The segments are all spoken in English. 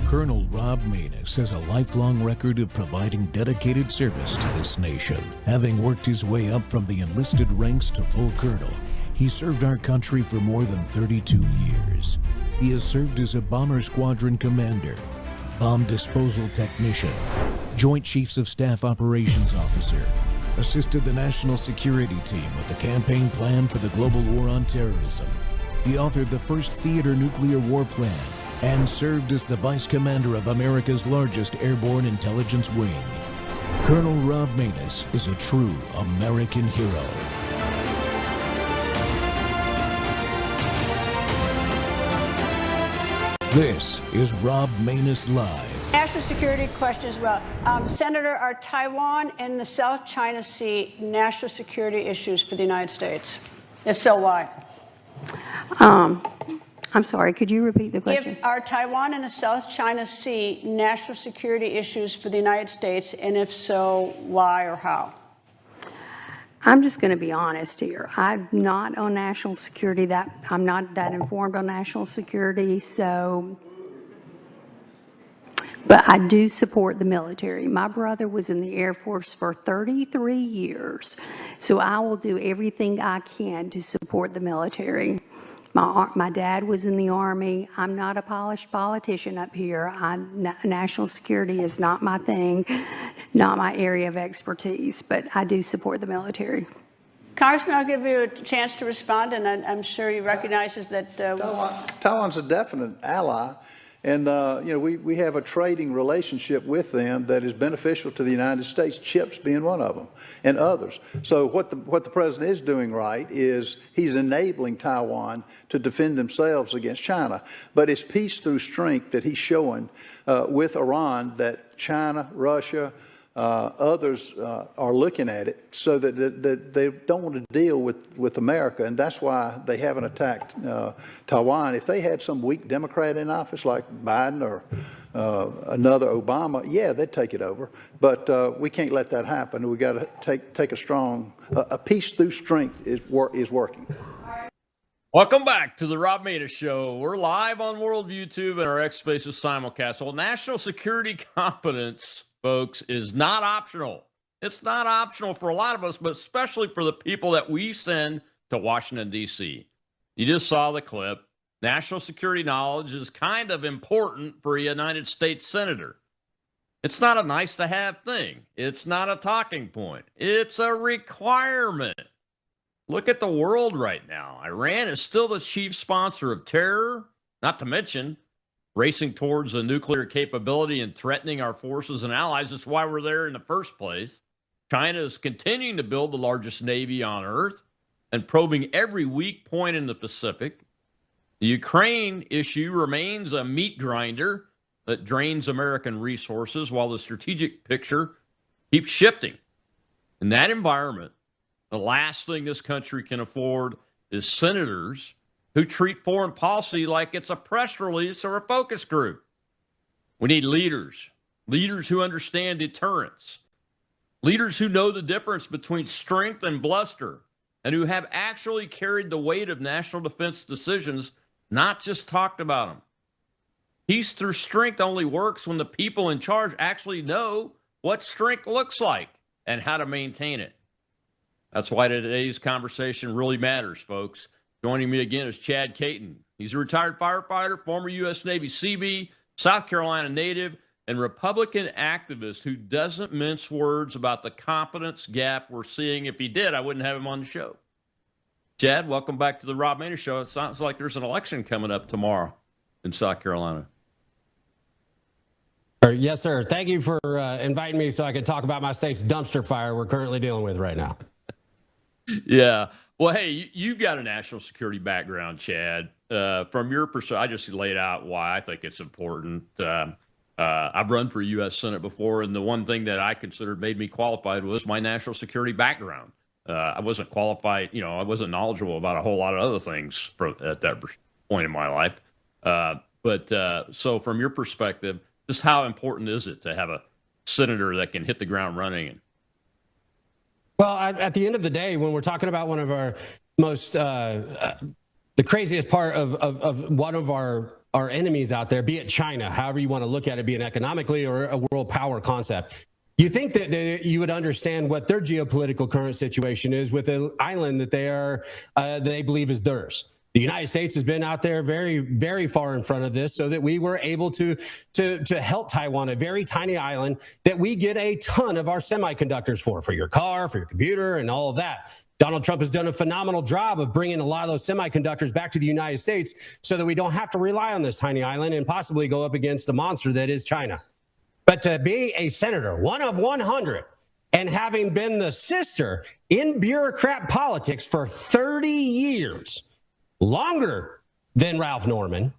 Colonel Rob Maness has a lifelong record of providing dedicated service to this nation. Having worked his way up from the enlisted ranks to full colonel, he served our country for more than 32 years. He has served as a bomber squadron commander, bomb disposal technician, Joint Chiefs of Staff Operations Officer, assisted the National Security Team with the campaign plan for the global war on terrorism. He authored the first theater nuclear war plan and served as the Vice Commander of America's largest airborne intelligence wing. Colonel Rob Maness is a true American hero. This is Rob Maness Live. National security question as well. Senator, are Taiwan and the South China Sea national security issues for the United States? If so, why? I'm sorry, could you repeat the question? Are Taiwan and the South China Sea national security issues for the United States, and if so, why or how? I'm just going to be honest here. I'm not on national security. I'm not that informed on national security, but I do support the military. My brother was in the Air Force for 33 years, so I will do everything I can to support the military. My dad was in the Army. I'm not a polished politician up here. National security is not my thing, not my area of expertise, but I do support the military. Congressman, I'll give you a chance to respond, and I'm sure he recognizes that. Taiwan's a definite ally. And, we have a trading relationship with them that is beneficial to the United States, chips being one of them, and others. So what the president is doing right is he's enabling Taiwan to defend themselves against China. But it's peace through strength that he's showing with Iran that China, Russia, others are looking at it so that they don't want to deal with America, and that's why they haven't attacked Taiwan. If they had some weak Democrat in office like Biden or another Obama, yeah, they'd take it over. But we can't let that happen. We've got to take a strong, a peace through strength is working. Welcome back to the Rob Maness Show. We're live on World YouTube and our X Spaces simulcast. Well, national security competence, folks, is not optional. It's not optional for a lot of us, but especially for the people that we send to Washington, D.C. You just saw the clip. National security knowledge is kind of important for a United States senator. It's not a nice-to-have thing. It's not a talking point. It's a requirement. Look at the world right now. Iran is still the chief sponsor of terror, not to mention racing towards a nuclear capability and threatening our forces and allies. That's why we're there in the first place. China is continuing to build the largest navy on Earth and probing every weak point in the Pacific. The Ukraine issue remains a meat grinder that drains American resources while the strategic picture keeps shifting. In that environment, the last thing this country can afford is senators who treat foreign policy like it's a press release or a focus group. We need leaders who understand deterrence, leaders who know the difference between strength and bluster, and who have actually carried the weight of national defense decisions, not just talked about them. Peace through strength only works when the people in charge actually know what strength looks like and how to maintain it. That's why today's conversation really matters, folks. Joining me again is Chad Caton. He's a retired firefighter, former U.S. Navy Seabee, South Carolina native, and Republican activist who doesn't mince words about the competence gap we're seeing. If he did, I wouldn't have him on the show. Chad, welcome back to the Rob Maness Show. It sounds like there's an election coming up tomorrow in South Carolina. Yes, sir. Thank you for inviting me so I could talk about my state's dumpster fire we're currently dealing with right now. Yeah. Well, hey, you've got a national security background, Chad. From your perspective, I just laid out why I think it's important. I've run for U.S. Senate before, and the one thing that I considered made me qualified was my national security background. I wasn't qualified, I wasn't knowledgeable about a whole lot of other things at that point in my life. So from your perspective, just how important is it to have a senator that can hit the ground running? Well, at the end of the day, when we're talking about one of our most, the craziest part of one of our our enemies out there, be it China, however you want to look at it, be it economically or a world power concept, you think that you would understand what their geopolitical current situation is with an island that they believe is theirs. The United States has been out there very, very far in front of this so that we were able to help Taiwan, a very tiny island that we get a ton of our semiconductors for your car, for your computer, and all of that. Donald Trump has done a phenomenal job of bringing a lot of those semiconductors back to the United States so that we don't have to rely on this tiny island and possibly go up against the monster that is China. But to be a senator, one of 100, and having been the sister in bureaucrat politics for 30 years, longer than Ralph Norman,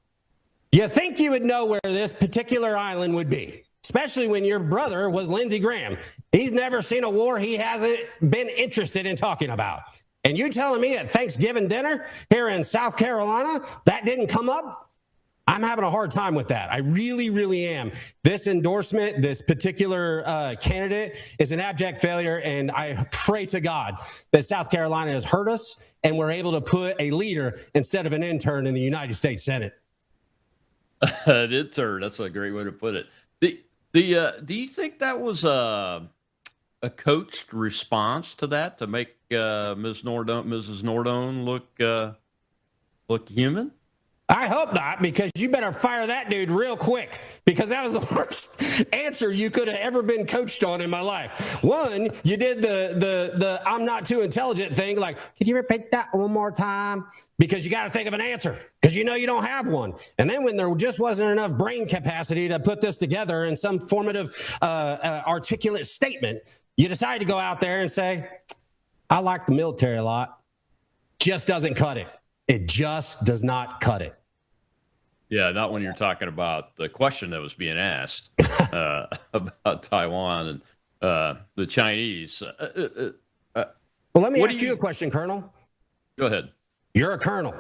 you think you would know where this particular island would be, especially when your brother was Lindsey Graham. He's never seen a war he hasn't been interested in talking about. And you telling me at Thanksgiving dinner here in South Carolina that didn't come up? I'm having a hard time with that. I really, really am. This endorsement, this particular candidate is an abject failure, and I pray to God that South Carolina has hurt us and we're able to put a leader instead of an intern in the United States Senate. An intern, that's a great way to put it. Do you think that was a coached response to that to make Mrs. Nordone look human? I hope not, because you better fire that dude real quick, because that was the worst answer you could have ever been coached on in my life. One, you did the I'm not too intelligent thing, like, could you repeat that one more time? Because you got to think of an answer, because you know you don't have one. And then when there just wasn't enough brain capacity to put this together in some formative, articulate statement, you decide to go out there and say, I like the military a lot. Just doesn't cut it. It just does not cut it. Yeah, not when you're talking about the question that was being asked about Taiwan and the Chinese. Well, let me ask you a question, Colonel. Go ahead. You're a colonel.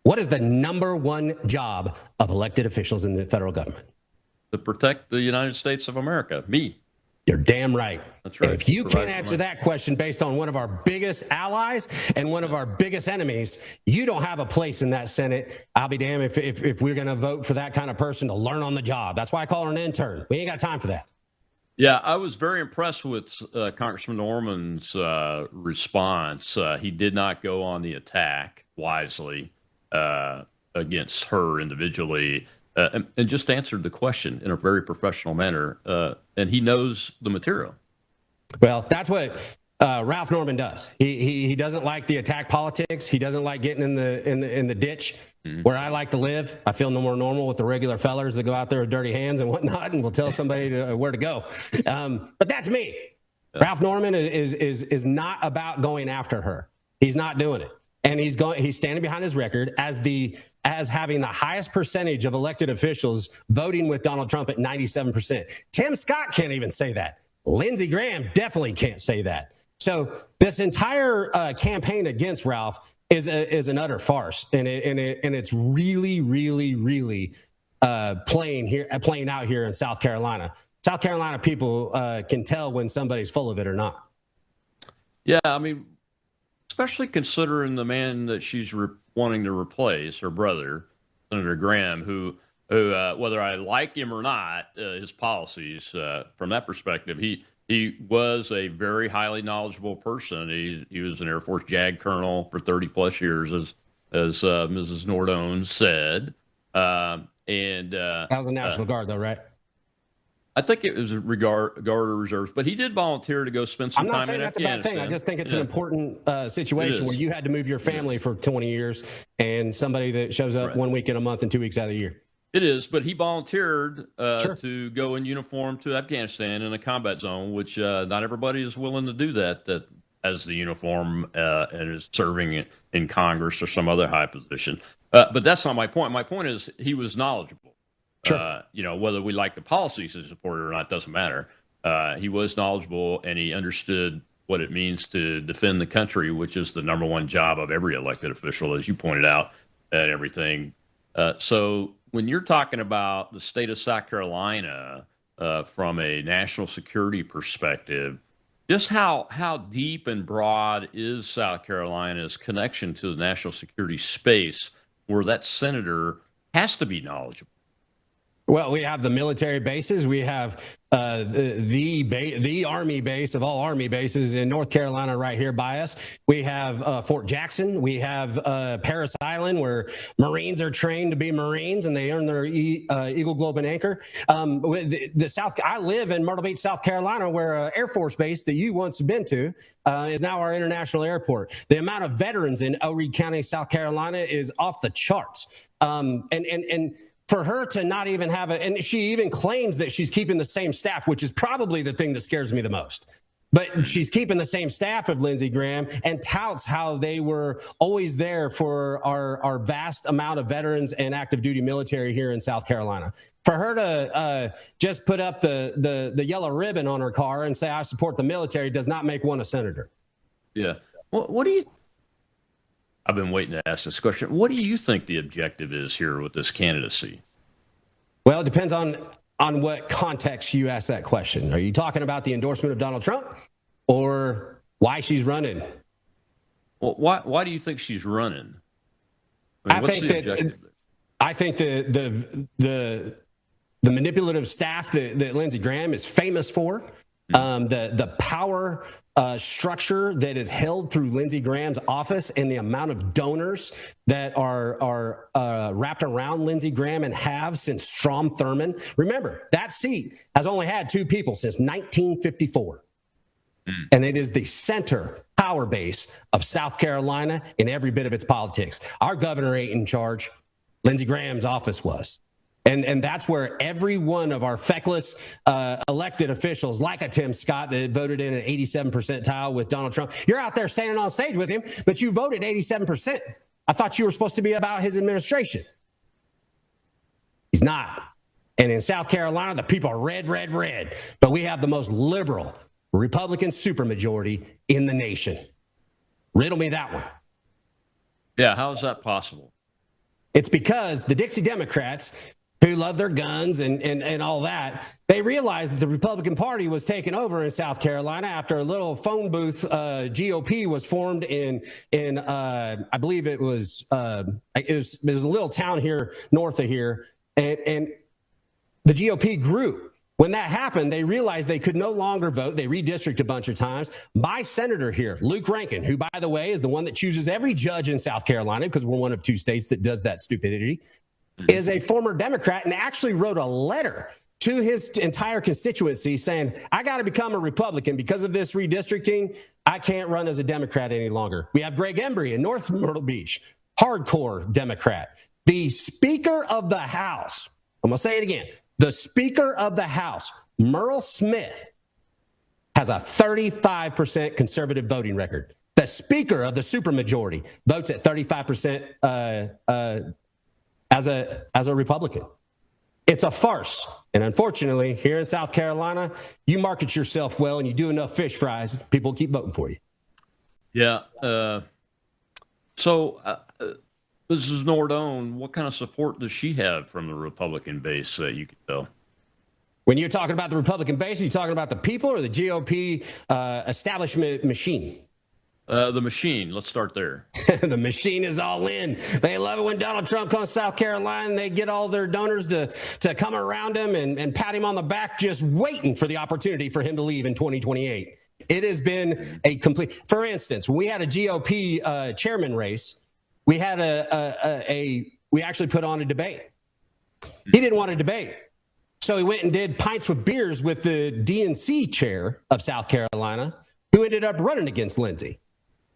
What is the number one job of elected officials in the federal government? To protect the United States of America. Me. You're damn right. That's right. And if you can't answer that question based on one of our biggest allies and one of our biggest enemies, you don't have a place in that Senate. I'll be damned if we're going to vote for that kind of person to learn on the job. That's why I call her an intern. We ain't got time for that. Yeah, I was very impressed with Congressman Norman's response. He did not go on the attack wisely against her individually. And just answered the question in a very professional manner, and he knows the material. Well, that's what Ralph Norman does. He doesn't like the attack politics. He doesn't like getting in the ditch where I like to live. I feel no more normal with the regular fellers that go out there with dirty hands and whatnot, and will tell somebody where to go. But that's me. Yeah. Ralph Norman is not about going after her. He's not doing it. And he's standing behind his record as having the highest percentage of elected officials voting with Donald Trump at 97%. Tim Scott can't even say that. Lindsey Graham definitely can't say that. So this entire campaign against Ralph is an utter farce, and it's really, really, really playing out here in South Carolina. South Carolina people can tell when somebody's full of it or not. Yeah, I mean, especially considering the man that she's wanting to replace, her brother, Senator Graham, who whether I like him or not, his policies, from that perspective, he was a very highly knowledgeable person. He was an Air Force JAG colonel for 30 plus years, as Mrs. Nordone said. That was the National Guard, though, right? I think it was Guard or Reserves, but he did volunteer to go spend some time in Afghanistan. I'm not saying that's a bad thing. I just think it's an important situation where you had to move your family for 20 years and somebody that shows up 1 week in a month and 2 weeks out of the year. It is, but he volunteered to go in uniform to Afghanistan in a combat zone, which not everybody is willing to do that has the uniform and is serving in Congress or some other high position. But that's not my point. My point is he was knowledgeable. Sure. Whether we like the policies he supported or not doesn't matter. He was knowledgeable, and he understood what it means to defend the country, which is the number one job of every elected official, as you pointed out, and everything. So when you're talking about the state of South Carolina from a national security perspective, just how deep and broad is South Carolina's connection to the national security space, where that senator has to be knowledgeable. Well, we have the military bases. We have the Army base of all Army bases in North Carolina right here by us. We have Fort Jackson. We have Parris Island, where Marines are trained to be Marines and they earn their Eagle, Globe, and Anchor. I live in Myrtle Beach, South Carolina, where Air Force Base that you once been to is now our international airport. The amount of veterans in El Reed County, South Carolina is off the charts. And for her to not even have and she even claims that she's keeping the same staff, which is probably the thing that scares me the most. But she's keeping the same staff of Lindsey Graham and touts how they were always there for our vast amount of veterans and active duty military here in South Carolina. For her to just put up the yellow ribbon on her car and say, I support the military, does not make one a senator. Yeah. What do you... I've been waiting to ask this question. What do you think the objective is here with this candidacy? Well, it depends on what context you ask that question. Are you talking about the endorsement of Donald Trump or why she's running? Well, why do you think she's running? I think the manipulative staff that Lindsey Graham is famous for, the power structure that is held through Lindsey Graham's office and the amount of donors that are wrapped around Lindsey Graham and have since Strom Thurmond. Remember, that seat has only had two people since 1954. And it is the center power base of South Carolina in every bit of its politics. Our governor ain't in charge. Lindsey Graham's office was. And that's where every one of our feckless elected officials, like a Tim Scott that voted in an 87 percentile with Donald Trump, you're out there standing on stage with him, but you voted 87%. I thought you were supposed to be about his administration. He's not. And in South Carolina, the people are red, red, red. But we have the most liberal Republican supermajority in the nation. Riddle me that one. Yeah, how is that possible? It's because the Dixie Democrats, who love their guns and all that, they realized that the Republican Party was taken over in South Carolina after a little phone booth GOP was formed in I believe it was a little town here north of here, and the GOP grew. When that happened, they realized they could no longer vote. They redistricted a bunch of times. My senator here, Luke Rankin, who, by the way, is the one that chooses every judge in South Carolina, because we're one of two states that does that stupidity, is a former Democrat and actually wrote a letter to his entire constituency saying, I got to become a Republican because of this redistricting. I can't run as a Democrat any longer. We have Greg Embry in North Myrtle Beach, hardcore Democrat. The Speaker of the House, I'm going to say it again, the Speaker of the House, Merle Smith, has a 35% conservative voting record. The Speaker of the supermajority votes at 35% as a Republican. It's a farce. And unfortunately, here in South Carolina, you market yourself well and you do enough fish fries, people keep voting for you. Yeah. So Mrs. Nordone, what kind of support does she have from the Republican base that you can tell? When you're talking about the Republican base, are you talking about the people or the GOP establishment machine? The machine. Let's start there. The machine is all in. They love it when Donald Trump comes to South Carolina and they get all their donors to come around him and pat him on the back, just waiting for the opportunity for him to leave in 2028. It has been a complete, for instance, when we had a GOP chairman race, we had we actually put on a debate. He didn't want to debate. So he went and did pints with beers with the DNC chair of South Carolina, who ended up running against Lindsey.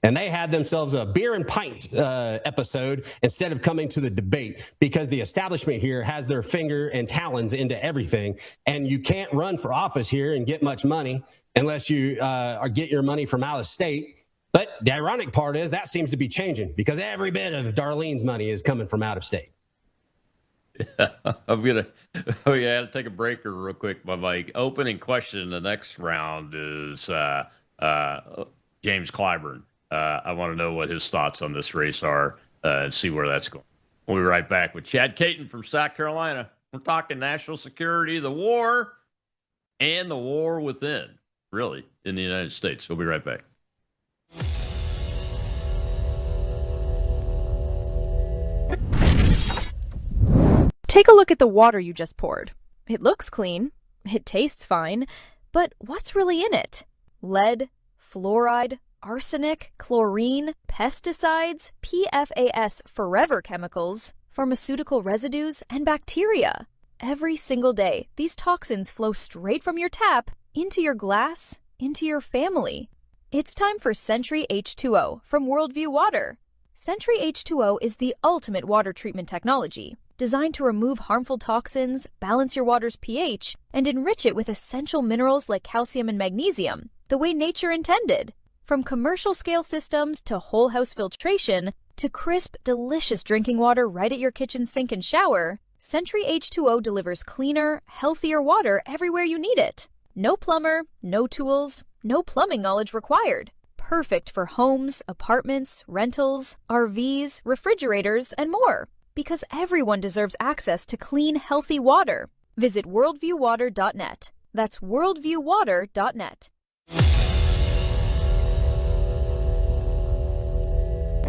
And they had themselves a beer and pint episode instead of coming to the debate, because the establishment here has their finger and talons into everything. And you can't run for office here and get much money unless you get your money from out of state. But the ironic part is that seems to be changing, because every bit of Darlene's money is coming from out of state. Yeah, I had to take a break real quick. But my opening question in the next round is James Clyburn. I want to know what his thoughts on this race are and see where that's going. We'll be right back with Chad Caton from South Carolina. We're talking national security, the war, and the war within, really, in the United States. We'll be right back. Take a look at the water you just poured. It looks clean. It tastes fine. But what's really in it? Lead, fluoride, arsenic, chlorine, pesticides, PFAS forever chemicals, pharmaceutical residues, and bacteria. Every single day, these toxins flow straight from your tap into your glass, into your family. It's time for Sentry H2O from Worldview Water. Sentry H2O is the ultimate water treatment technology, designed to remove harmful toxins, balance your water's pH, and enrich it with essential minerals like calcium and magnesium, the way nature intended. From commercial-scale systems to whole house filtration to crisp, delicious drinking water right at your kitchen sink and shower, Sentry H2O delivers cleaner, healthier water everywhere you need it. No plumber, no tools, no plumbing knowledge required. Perfect for homes, apartments, rentals, RVs, refrigerators, and more. Because everyone deserves access to clean, healthy water. Visit worldviewwater.net. That's worldviewwater.net.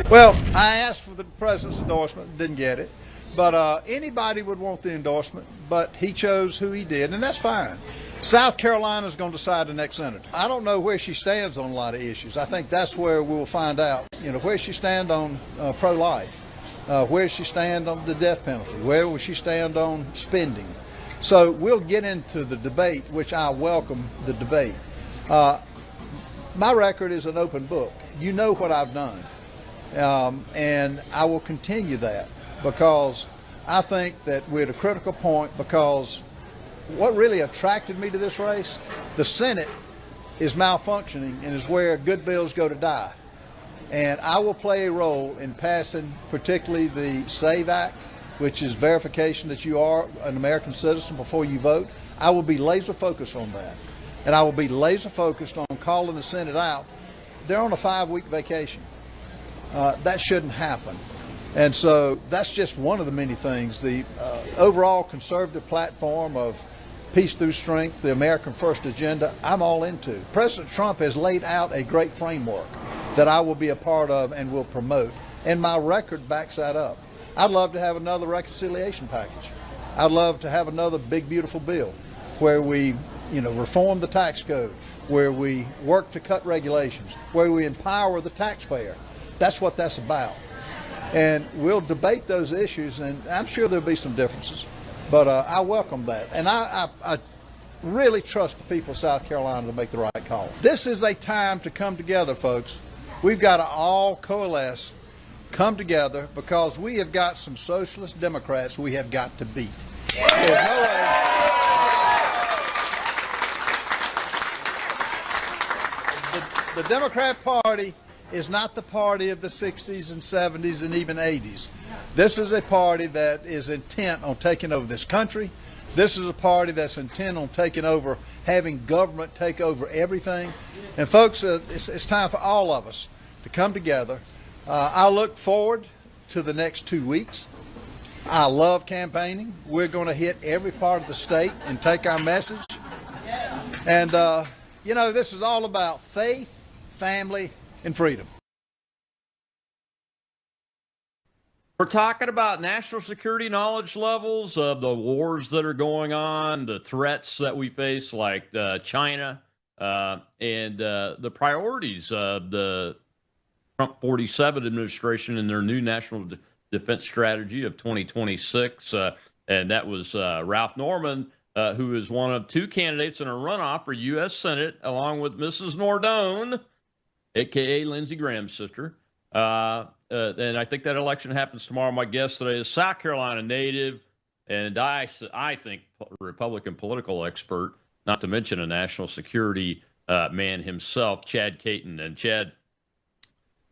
Well, I asked for the president's endorsement, didn't get it. But anybody would want the endorsement, but he chose who he did, and that's fine. South Carolina's going to decide the next senator. I don't know where she stands on a lot of issues. I think that's where we'll find out, where she stand on pro-life, where she stand on the death penalty, where will she stand on spending. So we'll get into the debate, which I welcome the debate. My record is an open book. You know what I've done. And I will continue that because I think that we're at a critical point, because what really attracted me to this race, the Senate is malfunctioning and is where good bills go to die. And I will play a role in passing particularly the SAVE Act, which is verification that you are an American citizen before you vote. I will be laser focused on that. And I will be laser focused on calling the Senate out. They're on a 5-week vacation. That shouldn't happen. And so that's just one of the many things. The overall conservative platform of peace through strength, the American First agenda, I'm all into. President Trump has laid out a great framework that I will be a part of and will promote. And my record backs that up. I'd love to have another reconciliation package. I'd love to have another big, beautiful bill where we, reform the tax code, where we work to cut regulations, where we empower the taxpayer. That's what that's about. And we'll debate those issues, and I'm sure there'll be some differences, but I welcome that. And I really trust the people of South Carolina to make the right call. This is a time to come together, folks. We've got to all coalesce, come together, because we have got some socialist Democrats we have got to beat. There's no way. The Democrat Party is not the party of the 60s and 70s and even 80s. This is a party that is intent on taking over this country. This is a party that's intent on taking over, having government take over everything. And folks, it's time for all of us to come together. I look forward to the next 2 weeks. I love campaigning. We're going to hit every part of the state and take our message. And, this is all about faith, family, and freedom. We're talking about national security knowledge levels of the wars that are going on, the threats that we face, like China, and the priorities of the Trump 47 administration and their new national defense strategy of 2026. And that was Ralph Norman, who is one of 2 candidates in a runoff for U.S. Senate, along with Mrs. Nordone, a.k.a. Lindsey Graham's sister. And I think that election happens tomorrow. My guest today is South Carolina native, and I think Republican political expert, not to mention a national security man himself, Chad Caton. And Chad,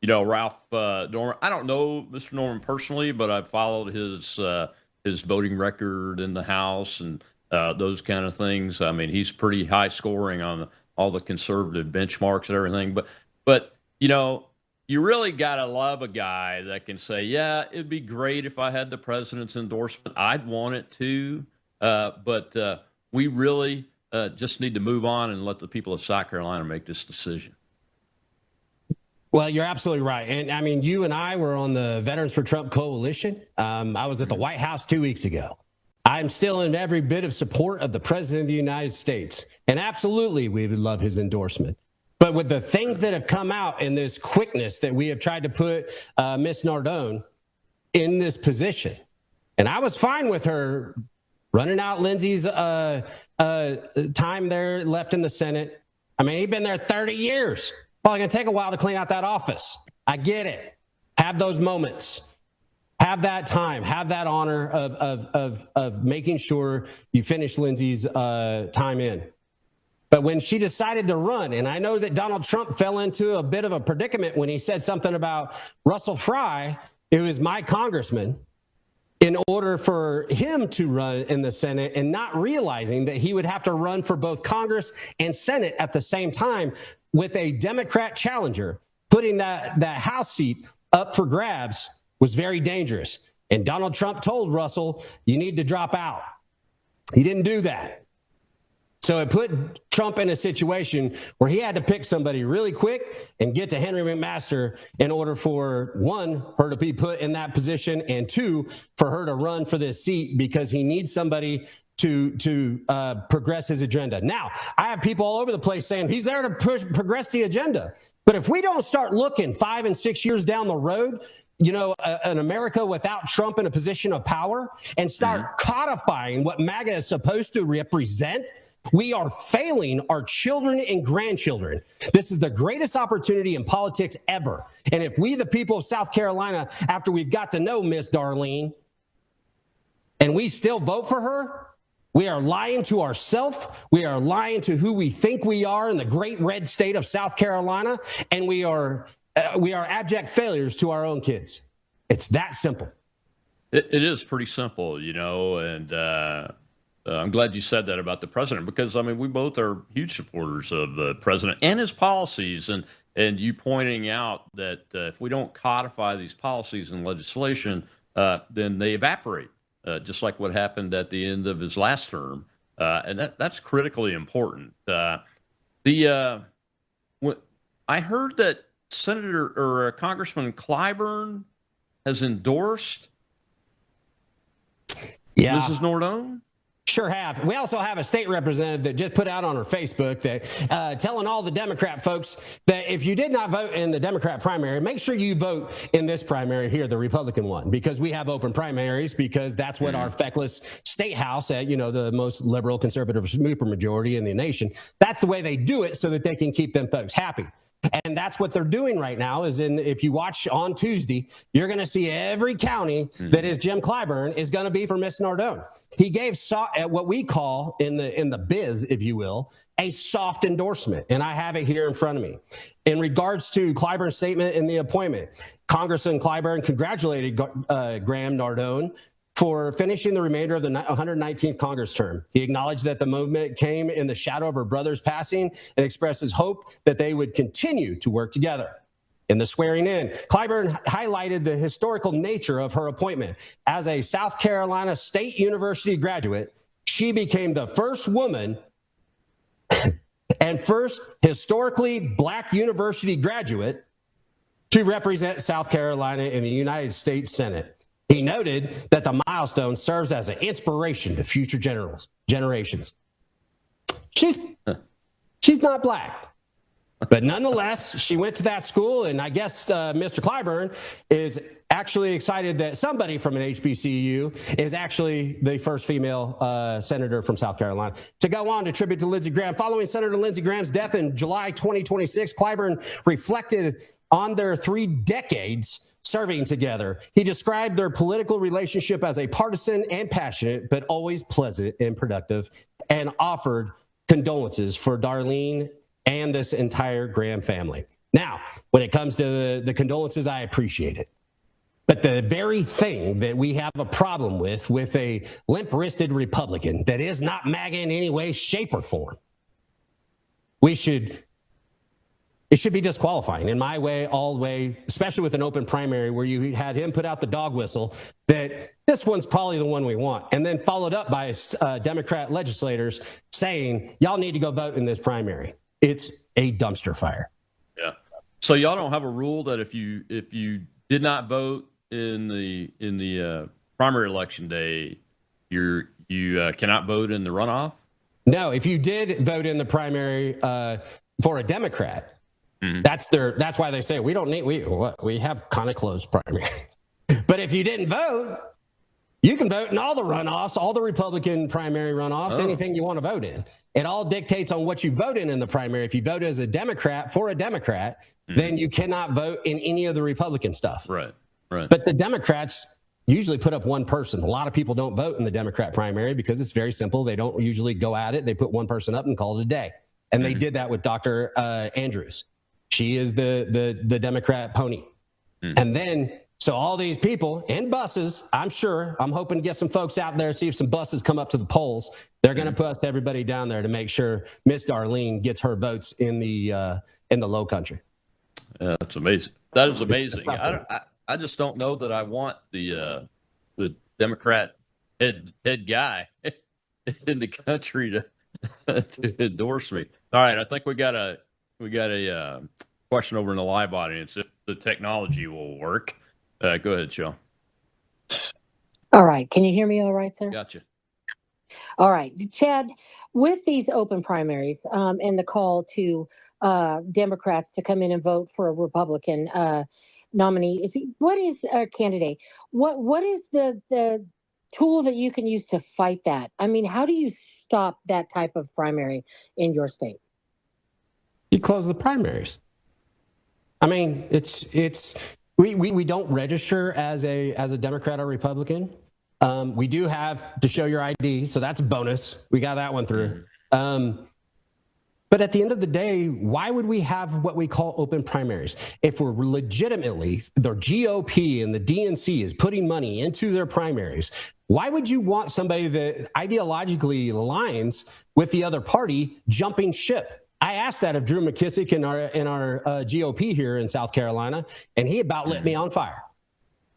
Ralph Norman, I don't know Mr. Norman personally, but I've followed his voting record in the House and those kind of things. I mean, he's pretty high scoring on all the conservative benchmarks and everything. But you really got to love a guy that can say, yeah, it'd be great if I had the president's endorsement. I'd want it too. But we really just need to move on and let the people of South Carolina make this decision. Well, you're absolutely right. And I mean, you and I were on the Veterans for Trump coalition. I was at the White House 2 weeks ago. I'm still in every bit of support of the President of the United States. And absolutely, we would love his endorsement. But with the things that have come out in this quickness that we have tried to put Miss Nardone in this position, and I was fine with her running out Lindsey's time there left in the Senate. I mean, he's been there 30 years. Probably going to take a while to clean out that office. I get it. Have those moments. Have that time. Have that honor of making sure you finish Lindsey's time in. But when she decided to run, and I know that Donald Trump fell into a bit of a predicament when he said something about Russell Fry, who is my congressman, in order for him to run in the Senate and not realizing that he would have to run for both Congress and Senate at the same time with a Democrat challenger, putting that House seat up for grabs was very dangerous. And Donald Trump told Russell, you need to drop out. He didn't do that. So it put Trump in a situation where he had to pick somebody really quick and get to Henry McMaster in order for, one, her to be put in that position, and two, for her to run for this seat because he needs somebody to progress his agenda. Now, I have people all over the place saying he's there to progress the agenda. But if we don't start looking 5 and 6 years down the road, an America without Trump in a position of power, and start codifying what MAGA is supposed to represent, we are failing our children and grandchildren. This is the greatest opportunity in politics ever. And if we, the people of South Carolina, after we've got to know Miss Darlene, and we still vote for her, we are lying to ourselves. We are lying to who we think we are in the great red state of South Carolina. And we are abject failures to our own kids. It's that simple. It is pretty simple, and I'm glad you said that about the president, because, I mean, we both are huge supporters of the president and his policies, and you pointing out that if we don't codify these policies in legislation, then they evaporate, just like what happened at the end of his last term, and that's critically important. I heard that Senator or Congressman Clyburn has endorsed Mrs. Nardone. Sure have. We also have a state representative that just put out on her Facebook that telling all the Democrat folks that if you did not vote in the Democrat primary, make sure you vote in this primary here, the Republican one, because we have open primaries, because that's what our feckless state house at, the most liberal conservative supermajority in the nation. That's the way they do it so that they can keep them folks happy. And that's what they're doing right now if you watch on Tuesday, you're going to see every county that is Jim Clyburn is going to be for Miss Nardone. He gave what we call in the biz, if you will, a soft endorsement. And I have it here in front of me. In regards to Clyburn's statement in the appointment, Congressman Clyburn congratulated Graham Nardone for finishing the remainder of the 119th Congress term. He acknowledged that the movement came in the shadow of her brother's passing and expressed his hope that they would continue to work together. In the swearing in, Clyburn highlighted the historical nature of her appointment. As a South Carolina State University graduate, she became the first woman and first historically Black university graduate to represent South Carolina in the United States Senate. He noted that the milestone serves as an inspiration to future generations. She's not Black, but nonetheless, she went to that school, and I guess Mr. Clyburn is actually excited that somebody from an HBCU is actually the first female senator from South Carolina. To go on to tribute to Lindsey Graham, following Senator Lindsey Graham's death in July 2026, Clyburn reflected on their 3 decades serving together. He described their political relationship as a partisan and passionate, but always pleasant and productive, and offered condolences for Darlene and this entire Graham family. Now, when it comes to the condolences, I appreciate it. But the very thing that we have a problem with a limp-wristed Republican that is not MAGA in any way, shape, or form, it should be disqualifying in my way, all way, especially with an open primary where you had him put out the dog whistle that this one's probably the one we want. And then followed up by Democrat legislators saying, y'all need to go vote in this primary. It's a dumpster fire. Yeah. So y'all don't have a rule that if you did not vote in the primary election day, you you cannot vote in the runoff? No, if you did vote in the primary for a Democrat, that's why they say we don't need we have kind of closed primary. But if you didn't vote, you can vote in all the runoffs, all the Republican primary runoffs, anything you want to vote in. It all dictates on what you vote in the primary. If you vote as a Democrat for a Democrat, then you cannot vote in any of the Republican stuff. Right. But the Democrats usually put up one person. A lot of people don't vote in the Democrat primary because it's very simple. They don't usually go at it. They put one person up and call it a day. And they did that with Dr. Andrews. She is the Democrat pony. And then, so all these people in buses, I'm hoping to get some folks out there, see if some buses come up to the polls. They're going to put everybody down there to make sure Miss Darlene gets her votes in the Low Country. Yeah, that's amazing. That is amazing. I just don't know that I want the Democrat head guy in the country to endorse me. All right, I think we got a question over in the live audience if the technology will work. Go ahead, Sean. All right. Can you hear me all right, sir? Gotcha. All right. Chad, with these open primaries and the call to Democrats to come in and vote for a Republican nominee, what is a candidate? What is the tool that you can use to fight that? I mean, how do you stop that type of primary in your state? You close the primaries. I mean, we don't register as a Democrat or Republican. We do have to show your ID, so that's a bonus. We got that one through. But at the end of the day, why would we have what we call open primaries? If we're legitimately, the GOP and the DNC is putting money into their primaries, why would you want somebody that ideologically aligns with the other party jumping ship? I asked that of Drew McKissick in our GOP here in South Carolina, and he about lit me on fire.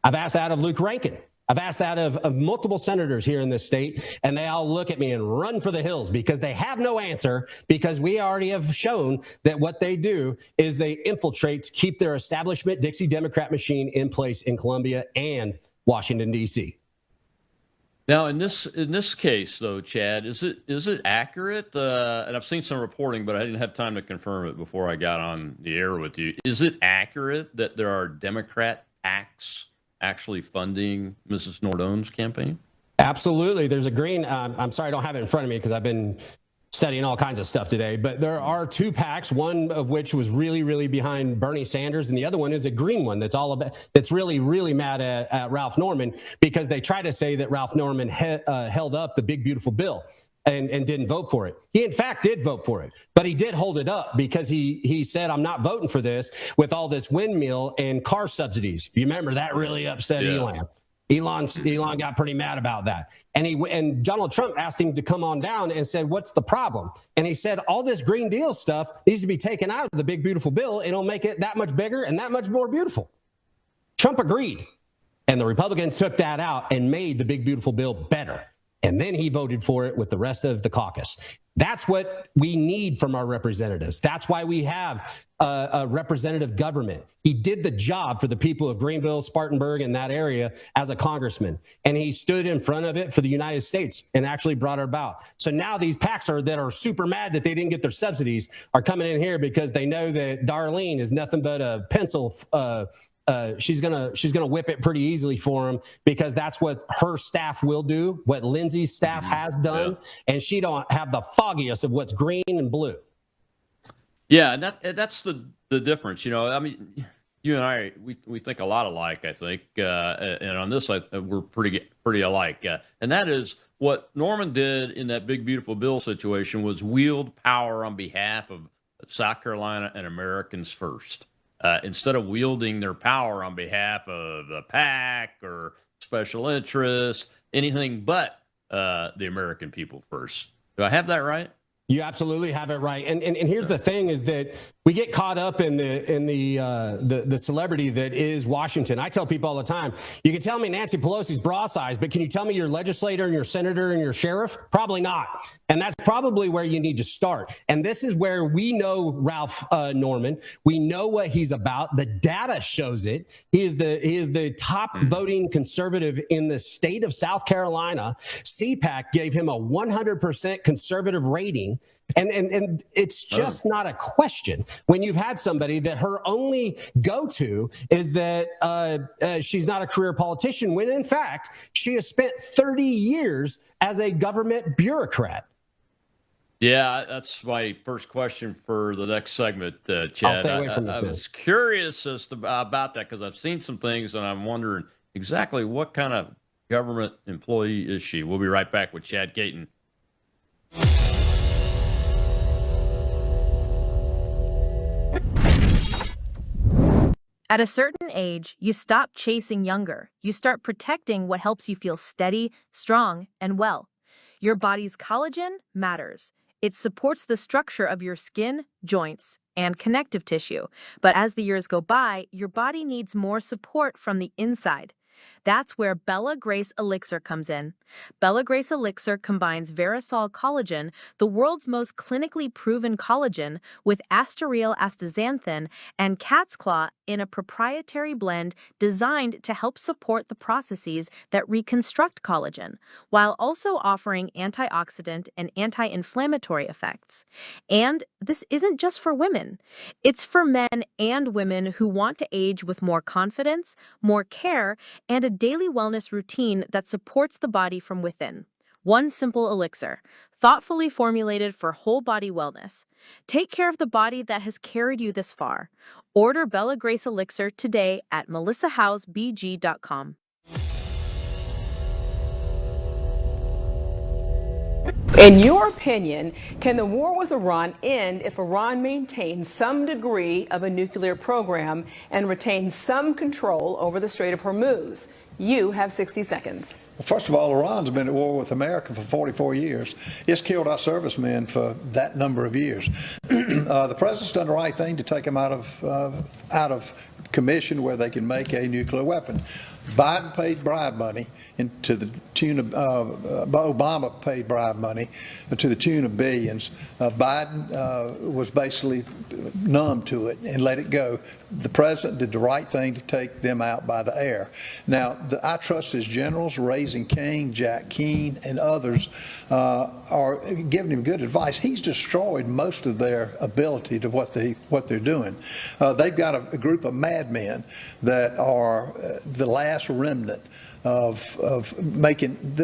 I've asked that of Luke Rankin. I've asked that of multiple senators here in this state, and they all look at me and run for the hills because they have no answer, because we already have shown that what they do is they infiltrate to keep their establishment Dixie Democrat machine in place in Columbia and Washington, D.C. Now, in this case, though, Chad, is it accurate? And I've seen some reporting, but I didn't have time to confirm it before I got on the air with you. Is it accurate that there are Democrat PACs actually funding Mrs. Nordone's campaign? Absolutely. There's a green. I'm sorry, I don't have it in front of me because I've been studying all kinds of stuff today. But there are two PACs, one of which was really, really behind Bernie Sanders, and the other one is a green one that's really, really mad at Ralph Norman because they try to say that Ralph Norman held up the big, beautiful bill and didn't vote for it. He, in fact, did vote for it, but he did hold it up because he said, I'm not voting for this with all this windmill and car subsidies. You remember that really upset Elon. Elon got pretty mad about that. And Donald Trump asked him to come on down and said, what's the problem? And he said, all this Green Deal stuff needs to be taken out of the big, beautiful bill. It'll make it that much bigger and that much more beautiful. Trump agreed. And the Republicans took that out and made the big, beautiful bill better. And then he voted for it with the rest of the caucus. That's what we need from our representatives. That's why we have a representative government. He did the job for the people of Greenville, Spartanburg, and that area as a congressman. And he stood in front of it for the United States and actually brought it about. So now these PACs that are super mad that they didn't get their subsidies are coming in here because they know that Darlene is nothing but a pencil. She's gonna whip it pretty easily for him because that's what her staff will do, what Lindsay's staff has done, and she don't have the foggiest of what's green and blue. Yeah, and that's the difference. You know, I mean, you and I we think a lot alike. I think, and on this, we're pretty alike. And that is what Norman did in that big beautiful bill situation was wield power on behalf of South Carolina and Americans first. Instead of wielding their power on behalf of the PAC or special interests, anything but the American people first. Do I have that right? You absolutely have it right. And here's the thing is that we get caught up in the celebrity that is Washington. I tell people all the time, you can tell me Nancy Pelosi's bra size, but can you tell me your legislator and your senator and your sheriff? Probably not. And that's probably where you need to start. And this is where we know Ralph Norman. We know what he's about. The data shows it. He is the top voting conservative in the state of South Carolina. CPAC gave him a 100% conservative rating. And it's just not a question when you've had somebody that her only go-to is that she's not a career politician, when in fact she has spent 30 years as a government bureaucrat. Yeah, that's my first question for the next segment, Chad. I'll stay away from I was curious as to, about that because I've seen some things and I'm wondering exactly what kind of government employee is she. We'll be right back with Chad Caton. At a certain age, you stop chasing younger. You start protecting what helps you feel steady, strong, and well. Your body's collagen matters. It supports the structure of your skin, joints, and connective tissue. But as the years go by, your body needs more support from the inside. That's where Bella Grace Elixir comes in. Bella Grace Elixir combines Verisol collagen, the world's most clinically proven collagen, with Asteryl astaxanthin and cat's claw in a proprietary blend designed to help support the processes that reconstruct collagen, while also offering antioxidant and anti-inflammatory effects. And this isn't just for women. It's for men and women who want to age with more confidence, more care, and a daily wellness routine that supports the body from within. One simple elixir, thoughtfully formulated for whole body wellness. Take care of the body that has carried you this far. Order Bella Grace Elixir today at melissahousebg.com. In your opinion, can the war with Iran end if Iran maintains some degree of a nuclear program and retains some control over the Strait of Hormuz? You have 60 seconds. Well, first of all, Iran's been at war with America for 44 years. It's killed our servicemen for that number of years. The president's done the right thing to take them out of commission where they can make a nuclear weapon. Biden paid bribe money to the tune of Obama paid bribe money to the tune of billions. Biden was basically numb to it and let it go. The president did the right thing to take them out by the air. Now, I trust his generals, Raising King, Jack Keane, and others are giving him good advice. He's destroyed most of their ability to what they're doing. They've got a group of madmen that are the last remnant of making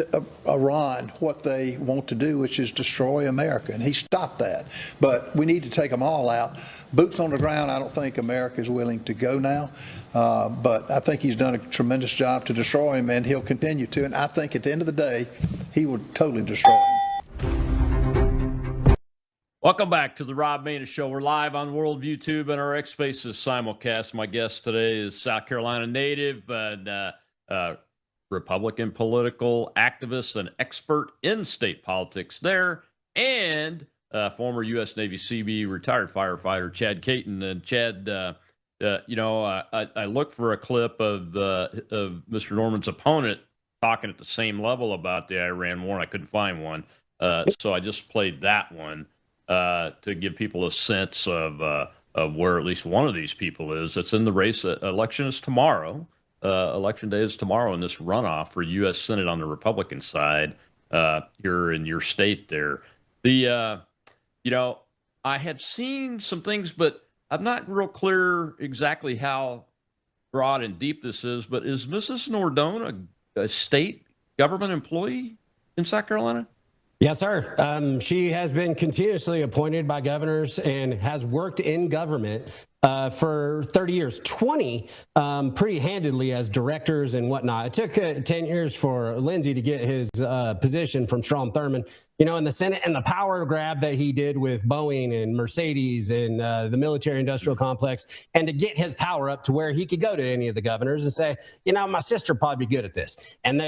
Iran what they want to do, which is destroy America. And he stopped that. But we need to take them all out. Boots on the ground, I don't think America is willing to go now. But I think he's done a tremendous job to destroy him, and he'll continue to. And I think at the end of the day, he would totally destroy him. Welcome back to the Rob Maness Show. We're live on World YouTube and our X Spaces simulcast. My guest today is South Carolina native and Republican political activist and expert in state politics there, and former U.S. Navy Seabee retired firefighter Chad Caton. And Chad, I looked for a clip of Mr. Norman's opponent talking at the same level about the Iran war, and I couldn't find one. So I just played that one to give people a sense of where at least one of these people is. It's in the race. Election is tomorrow. Election day is tomorrow in this runoff for U.S. Senate on the Republican side here in your state there. I have seen some things, but I'm not real clear exactly how broad and deep this is. But is Mrs. Nordone a state government employee in South Carolina? Yes, sir. She has been continuously appointed by governors and has worked in government for 30 years, 20 pretty handedly as directors and whatnot. It took 10 years for Lindsey to get his position from Strom Thurmond, in the Senate, and the power grab that he did with Boeing and Mercedes and the military industrial complex, and to get his power up to where he could go to any of the governors and say, my sister probably be good at this. And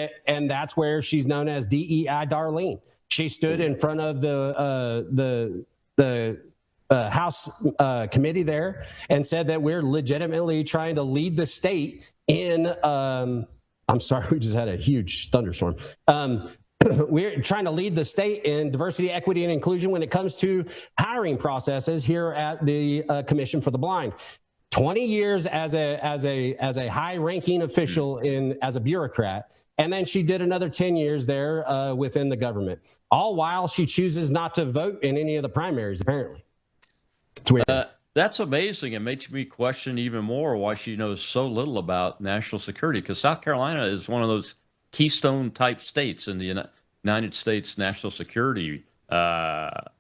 that's where she's known as DEI Darlene. She stood in front of the House committee there and said that we're legitimately trying to lead the state in. I'm sorry, we just had a huge thunderstorm. We're trying to lead the state in diversity, equity, and inclusion when it comes to hiring processes here at the Commission for the Blind. 20 years as a high-ranking official as a bureaucrat, and then she did another 10 years there within the government. All while she chooses not to vote in any of the primaries, apparently. It's weird. That's amazing. It makes me question even more why she knows so little about national security, because South Carolina is one of those keystone-type states in the United States national security, not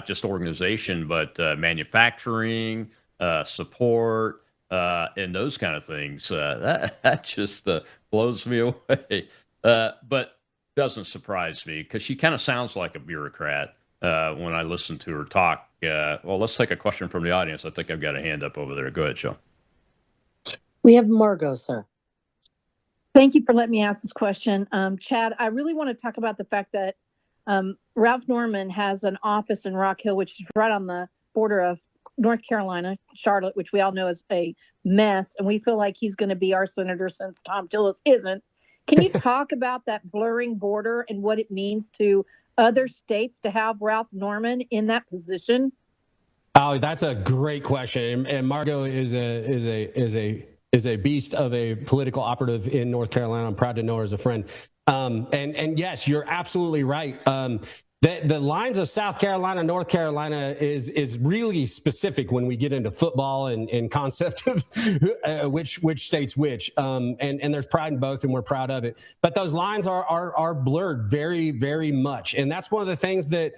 just organization, but manufacturing, support, and those kind of things. That just blows me away. But doesn't surprise me, because she kind of sounds like a bureaucrat when I listen to her talk. Well, let's take a question from the audience. I think I've got a hand up over there. Go ahead, Joe. We have Margot, sir. Thank you for letting me ask this question. Chad, I really want to talk about the fact that Ralph Norman has an office in Rock Hill, which is right on the border of North Carolina, Charlotte, which we all know is a mess. And we feel like he's going to be our senator since Tom Tillis isn't. Can you talk about that blurring border and what it means to other states to have Ralph Norman in that position? Oh, that's a great question. And Margot is a beast of a political operative in North Carolina. I'm proud to know her as a friend. And yes, you're absolutely right. The lines of South Carolina, North Carolina is really specific when we get into football and concept of which state's which. And there's pride in both, and we're proud of it. But those lines are blurred very, very much. And that's one of the things that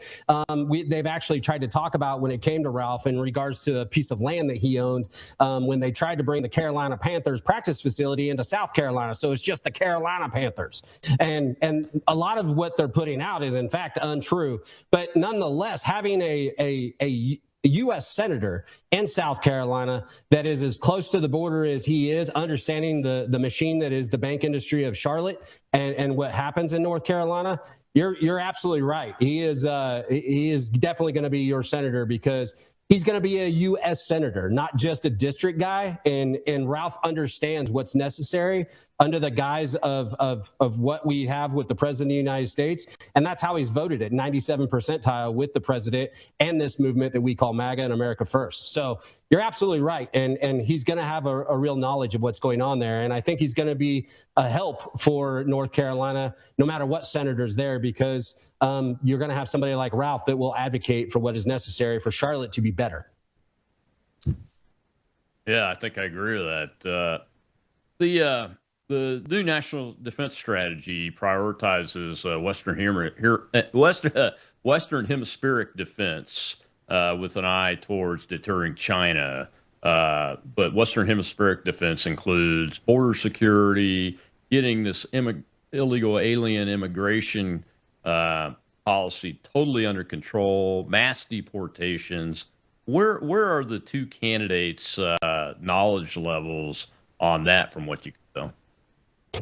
they've actually tried to talk about when it came to Ralph in regards to a piece of land that he owned when they tried to bring the Carolina Panthers practice facility into South Carolina. So it's just the Carolina Panthers. And a lot of what they're putting out is, in fact, untrue. But nonetheless, having a U.S. senator in South Carolina that is as close to the border as he is, understanding the machine that is the bank industry of Charlotte and what happens in North Carolina, you're absolutely right. He is definitely going to be your senator, because he's going to be a U.S. senator, not just a district guy. And Ralph understands what's necessary under the guise of what we have with the president of the United States. And that's how he's voted at 97 percentile with the president and this movement that we call MAGA and America First. So you're absolutely right. And he's going to have a real knowledge of what's going on there. And I think he's going to be a help for North Carolina, no matter what senator's there, because you're going to have somebody like Ralph that will advocate for what is necessary for Charlotte to be better. Yeah, I think I agree with that. The new national defense strategy prioritizes Western hemispheric defense with an eye towards deterring China. But Western hemispheric defense includes border security, getting this illegal alien immigration policy totally under control, mass deportations. Where are the two candidates' knowledge levels on that, from what you can tell?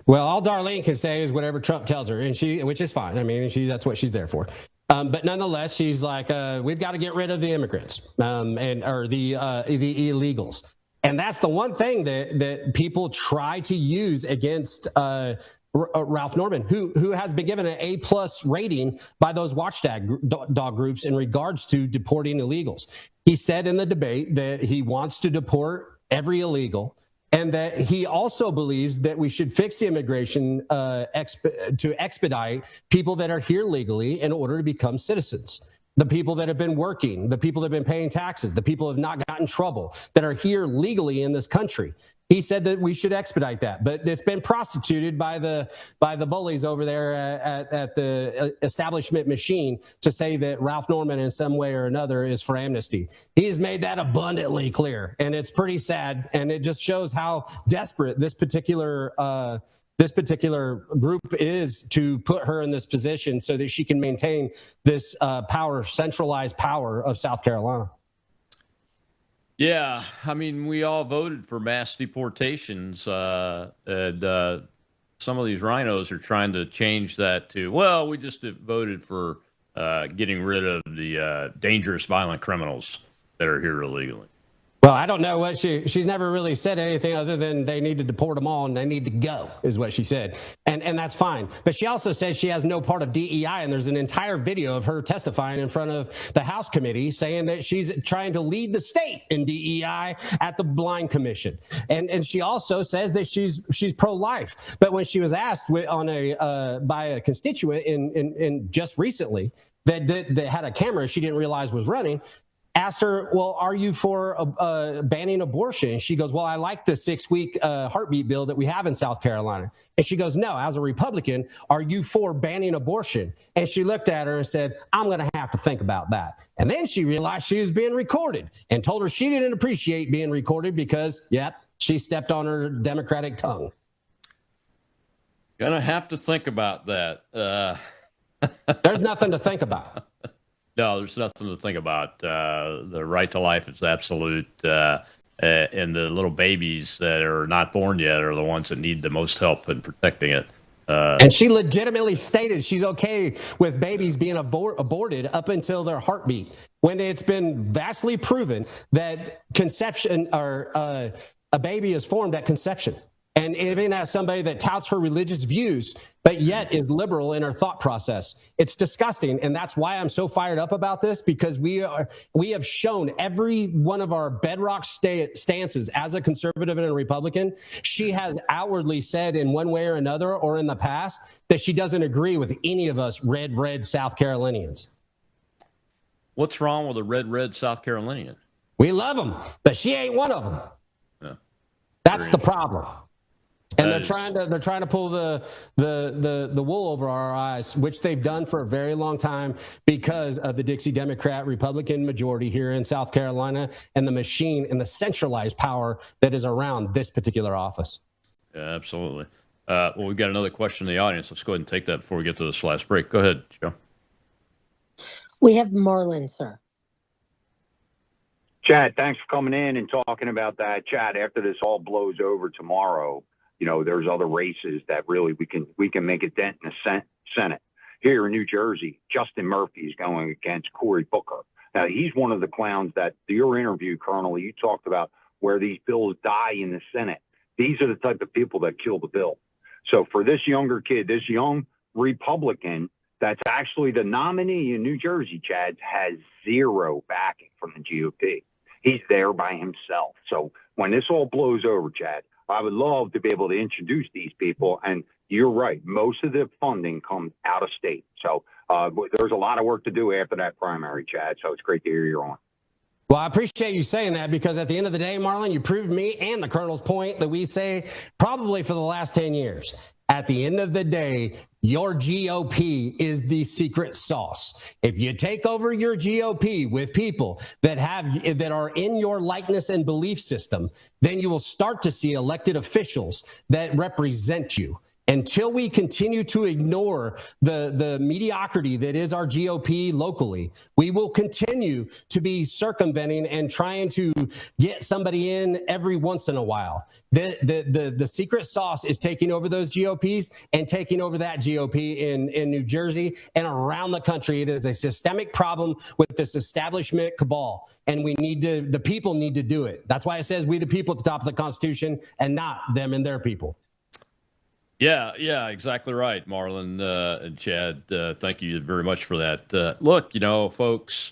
Well, all Darlene can say is whatever Trump tells her, which is fine. I mean, that's what she's there for. But nonetheless, she's like, we've got to get rid of the immigrants or the illegals. And that's the one thing that people try to use against Ralph Norman, who has been given an A+ rating by those watchdog groups in regards to deporting illegals. He said in the debate that he wants to deport every illegal, and that he also believes that we should fix the immigration to expedite people that are here legally in order to become citizens. The people that have been working, the people that have been paying taxes, the people who have not gotten in trouble, that are here legally in this country. He said that we should expedite that, but it's been prostituted by the bullies over there at the establishment machine to say that Ralph Norman in some way or another is for amnesty. He's made that abundantly clear, and it's pretty sad, and it just shows how desperate this particular group is to put her in this position so that she can maintain this centralized power of South Carolina. Yeah, I mean, we all voted for mass deportations, and some of these rhinos are trying to change that to, well, we just voted for getting rid of the dangerous, violent criminals that are here illegally. Well, I don't know what she's never really said anything other than they need to deport them all and they need to go, is what she said. And that's fine. But she also said she has no part of DEI. And there's an entire video of her testifying in front of the House committee saying that she's trying to lead the state in DEI at the Blind Commission. And she also says that she's pro-life. But when she was asked on by a constituent in just recently that had a camera she didn't realize was running, asked her, well, are you for banning abortion? And she goes, well, I like the 6-week heartbeat bill that we have in South Carolina. And she goes, no, as a Republican, are you for banning abortion? And she looked at her and said, I'm going to have to think about that. And then she realized she was being recorded and told her she didn't appreciate being recorded because, yep, she stepped on her Democratic tongue. Gonna have to think about that. There's nothing to think about. No, there's nothing to think about. The right to life is absolute, and the little babies that are not born yet are the ones that need the most help in protecting it. And she legitimately stated she's okay with babies being aborted up until their heartbeat, when it's been vastly proven that conception or a baby is formed at conception. And even as somebody that touts her religious views, but yet is liberal in her thought process, it's disgusting. And that's why I'm so fired up about this, because we have shown every one of our bedrock stances as a conservative and a Republican. She has outwardly said in one way or another, or in the past, that she doesn't agree with any of us red South Carolinians. What's wrong with a red South Carolinian? We love them, but she ain't one of them. Yeah. That's the problem. And they're trying to pull the wool over our eyes, which they've done for a very long time because of the Dixie Democrat Republican majority here in South Carolina and the machine and the centralized power that is around this particular office. Yeah, absolutely. Well, we've got another question in the audience. Let's go ahead and take that before we get to this last break. Go ahead, Joe. We have Marlon, sir. Chad, thanks for coming in and talking about that. Chad, after this all blows over tomorrow, you know, there's other races that really we can make a dent in the Senate. Here in New Jersey, Justin Murphy is going against Cory Booker. Now, he's one of the clowns that your interview, Colonel, you talked about where these bills die in the Senate. These are the type of people that kill the bill. So for this younger kid, this young Republican, that's actually the nominee in New Jersey, Chad, has zero backing from the GOP. He's there by himself. So when this all blows over, Chad, I would love to be able to introduce these people. And you're right. Most of the funding comes out of state. So there's a lot of work to do after that primary, Chad. So it's great to hear you're on. Well, I appreciate you saying that, because at the end of the day, Marlon, you proved me and the Colonel's point that we say probably for the last 10 years. At the end of the day, your GOP is the secret sauce. If you take over your GOP with people that are in your likeness and belief system, then you will start to see elected officials that represent you. Until we continue to ignore the mediocrity that is our GOP locally, we will continue to be circumventing and trying to get somebody in every once in a while. The secret sauce is taking over those GOPs and taking over that GOP in New Jersey and around the country. It is a systemic problem with this establishment cabal, and the people need to do it. That's why it says we the people at the top of the Constitution and not them and their people. Yeah, exactly right, Marlon and Chad. Thank you very much for that. Look, folks,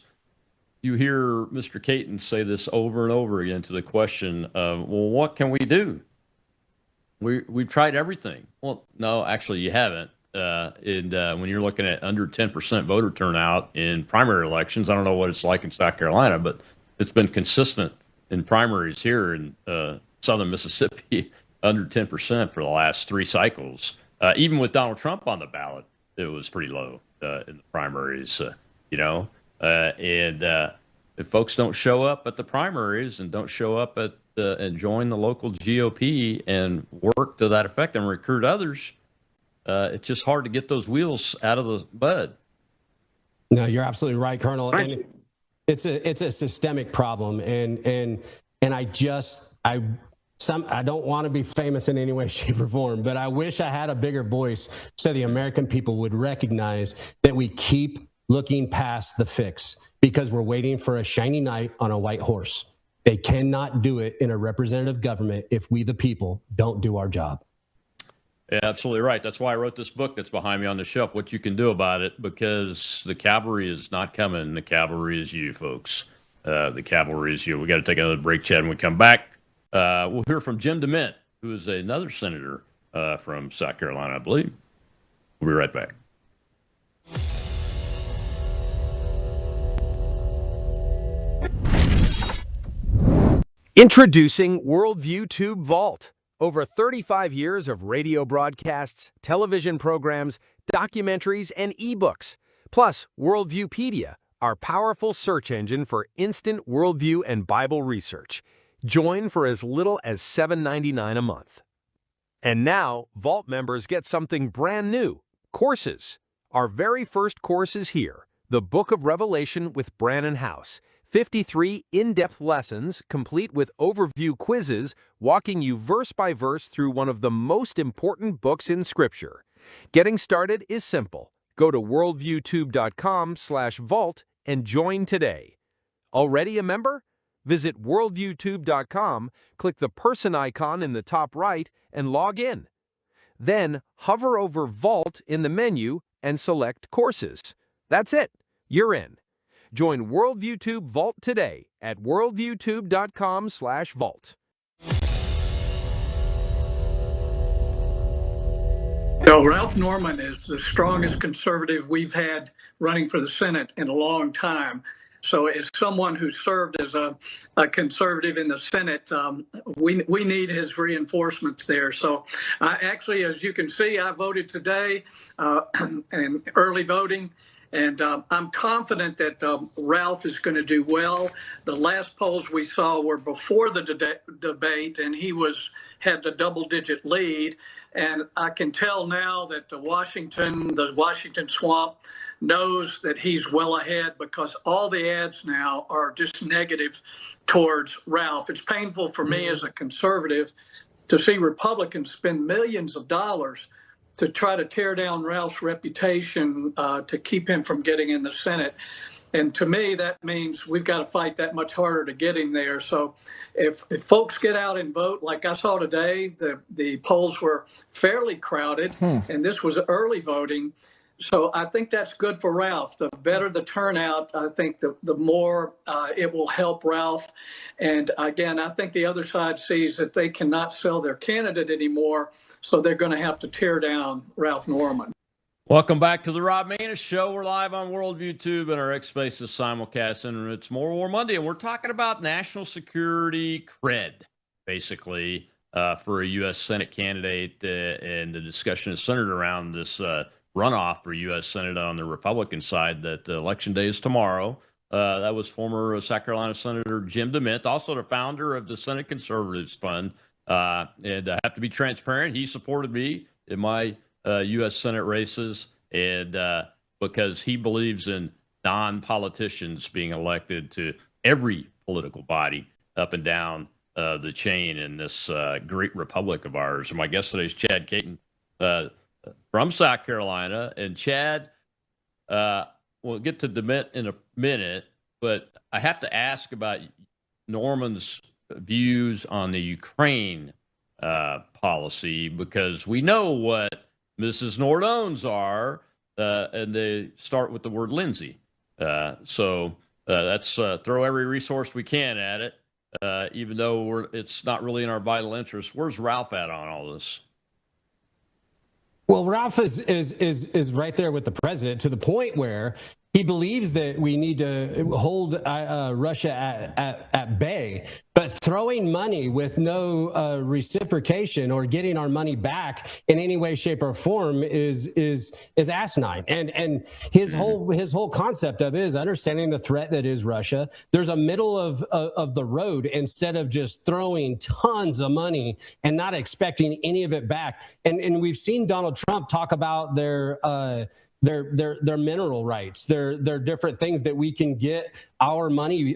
you hear Mr. Caton say this over and over again to the question of, well, what can we do? We've tried everything. Well, no, actually, you haven't. When you're looking at under 10% voter turnout in primary elections, I don't know what it's like in South Carolina, but it's been consistent in primaries here in southern Mississippi. Under 10% for the last 3 cycles. Even with Donald Trump on the ballot, it was pretty low in the primaries, And if folks don't show up at the primaries and don't show up and join the local GOP and work to that effect and recruit others, it's just hard to get those wheels out of the bud. No, you're absolutely right, Colonel. And it's a systemic problem. And I don't want to be famous in any way, shape, or form, but I wish I had a bigger voice so the American people would recognize that we keep looking past the fix because we're waiting for a shiny knight on a white horse. They cannot do it in a representative government if we, the people, don't do our job. Yeah, absolutely right. That's why I wrote this book that's behind me on the shelf, What You Can Do About It, because the cavalry is not coming. The cavalry is you, folks. The cavalry is you. We got to take another break, Chad. When we come back, we'll hear from Jim DeMint, who is another senator from South Carolina, I believe. We'll be right back. Introducing Worldview Tube Vault. Over 35 years of radio broadcasts, television programs, documentaries, and ebooks. Plus, Worldviewpedia, our powerful search engine for instant worldview and Bible research. Join for as little as $7.99 a month. And now, Vault members get something brand new, courses. Our very first course is here, the Book of Revelation with Brannon House. 53 in-depth lessons, complete with overview quizzes, walking you verse by verse through one of the most important books in Scripture. Getting started is simple. Go to worldviewtube.com/vault and join today. Already a member? Visit worldviewtube.com, click the person icon in the top right, and log in. Then hover over Vault in the menu and select Courses. That's it. You're in. Join WorldviewTube Vault today at worldviewtube.com/vault. So Ralph Norman is the strongest conservative we've had running for the Senate in a long time. So as someone who served as a conservative in the Senate, we need his reinforcements there. So actually, as you can see, I voted today in early voting. And I'm confident that Ralph is going to do well. The last polls we saw were before the debate, and he had the double-digit lead. And I can tell now that the Washington swamp knows that he's well ahead because all the ads now are just negative towards Ralph. It's painful for me as a conservative to see Republicans spend millions of dollars to try to tear down Ralph's reputation to keep him from getting in the Senate. And to me, that means we've got to fight that much harder to get him there. So if folks get out and vote, like I saw today, the polls were fairly crowded, and this was early voting. So I think that's good for Ralph. The better the turnout, I think the more it will help Ralph. And again, I think the other side sees that they cannot sell their candidate anymore, so they're going to have to tear down Ralph Norman. Welcome back to the Rob Maness Show. We're live on Worldview Tube and our X Spaces simulcast, and it's More War Monday, and we're talking about national security cred, basically, for a U.S. Senate candidate, and the discussion is centered around this runoff for U.S. Senate on the Republican side. That Election Day is tomorrow. That was former South Carolina Senator Jim DeMint, also the founder of the Senate Conservatives Fund. And I have to be transparent. He supported me in my U.S. Senate races, and because he believes in non-politicians being elected to every political body up and down the chain in this great republic of ours. And my guest today is Chad Caton from South Carolina. And Chad, we'll get to DeMint in a minute, but I have to ask about Norman's views on the Ukraine policy, because we know what Mrs. Nordone's are, and they start with the word Lindsay. So let's throw every resource we can at it, even though it's not really in our vital interest. Where's Ralph at on all this? Well, Ralph is right there with the president to the point where he believes that we need to hold Russia at bay, but throwing money with no reciprocation or getting our money back in any way, shape, or form is asinine. And his whole concept of it is understanding the threat that is Russia. There's a middle of the road instead of just throwing tons of money and not expecting any of it back. And we've seen Donald Trump talk about their their mineral rights. They're different things that we can get our money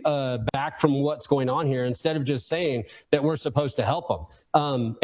back from what's going on here, instead of just saying that we're supposed to help them.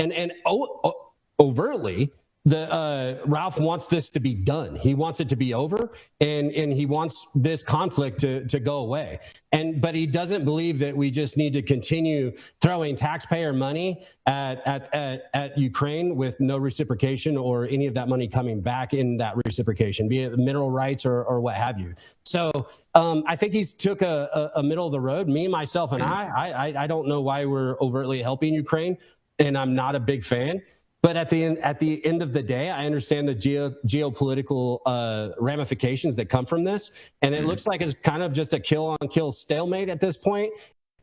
Overtly, Ralph wants this to be done. He wants it to be over, and he wants this conflict to go away. But he doesn't believe that we just need to continue throwing taxpayer money at Ukraine with no reciprocation, or any of that money coming back in that reciprocation, be it mineral rights or what have you. So I think he's took a middle of the road. Me, myself, and I don't know why we're overtly helping Ukraine, and I'm not a big fan. But at the end of the day, I understand the geopolitical ramifications that come from this, and it looks like it's kind of just a kill-on-kill stalemate at this point.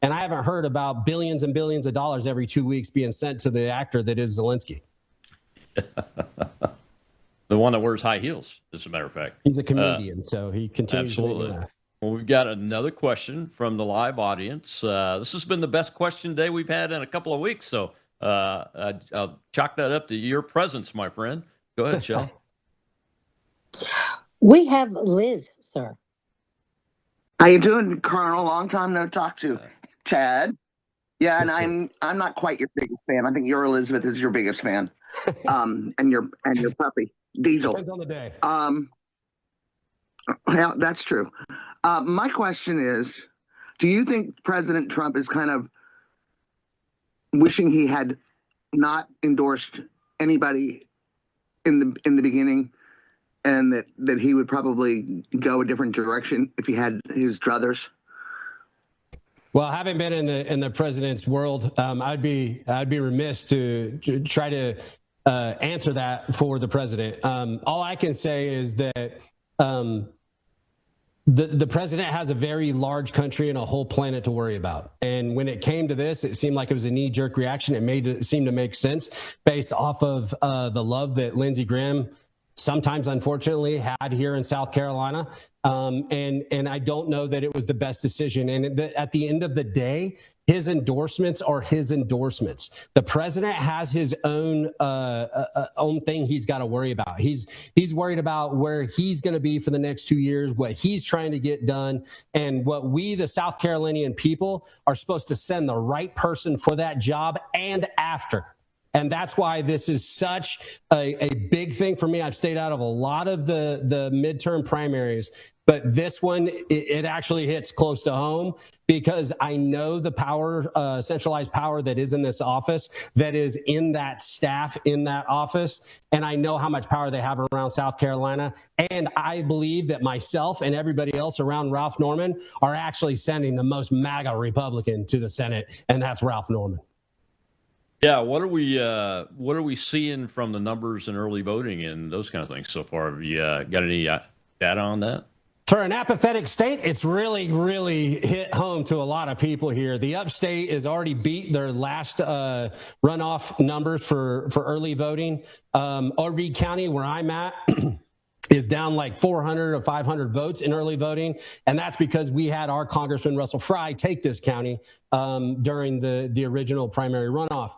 And I haven't heard about billions and billions of dollars every 2 weeks being sent to the actor that is Zelensky. The one that wears high heels, as a matter of fact. He's a comedian, so he continues absolutely. to make me laugh. Well, we've got another question from the live audience. This has been the best question day we've had in a couple of weeks, so I'll chalk that up to your presence, my friend. Go ahead, Shell. We have Liz, sir. How you doing, Colonel? Long time no talk to. Chad. Yeah, and I'm not quite your biggest fan. I think your Elizabeth is your biggest fan. And your puppy, Diesel. Depends on the day. Yeah, that's true. My question is, do you think President Trump is kind of wishing he had not endorsed anybody in the beginning, and that he would probably go a different direction if he had his druthers? Well, having been in the president's world, I'd be remiss to try to answer that for the president. All I can say is that the president has a very large country and a whole planet to worry about. And when it came to this, it seemed like it was a knee-jerk reaction. It seemed to make sense based off of the love that Lindsey Graham sometimes, unfortunately, had here in South Carolina. And I don't know that it was the best decision. And at the end of the day, his endorsements are his endorsements. The president has his own thing he's got to worry about. He's worried about where he's going to be for the next 2 years, what he's trying to get done, and what we, the South Carolinian people, are supposed to send the right person for that job and after. And that's why this is such a big thing for me. I've stayed out of a lot of the midterm primaries, but this one, it actually hits close to home, because I know the power, centralized power that is in this office, that is in that staff in that office. And I know how much power they have around South Carolina. And I believe that myself and everybody else around Ralph Norman are actually sending the most MAGA Republican to the Senate, and that's Ralph Norman. Yeah, what are we seeing from the numbers in early voting and those kind of things so far? Have you got any data on that? For an apathetic state, it's really, really hit home to a lot of people here. The upstate has already beat their last runoff numbers for early voting. Reed County, where I'm at, is down like 400 or 500 votes in early voting. And that's because we had our Congressman Russell Fry take this county during the original primary runoff.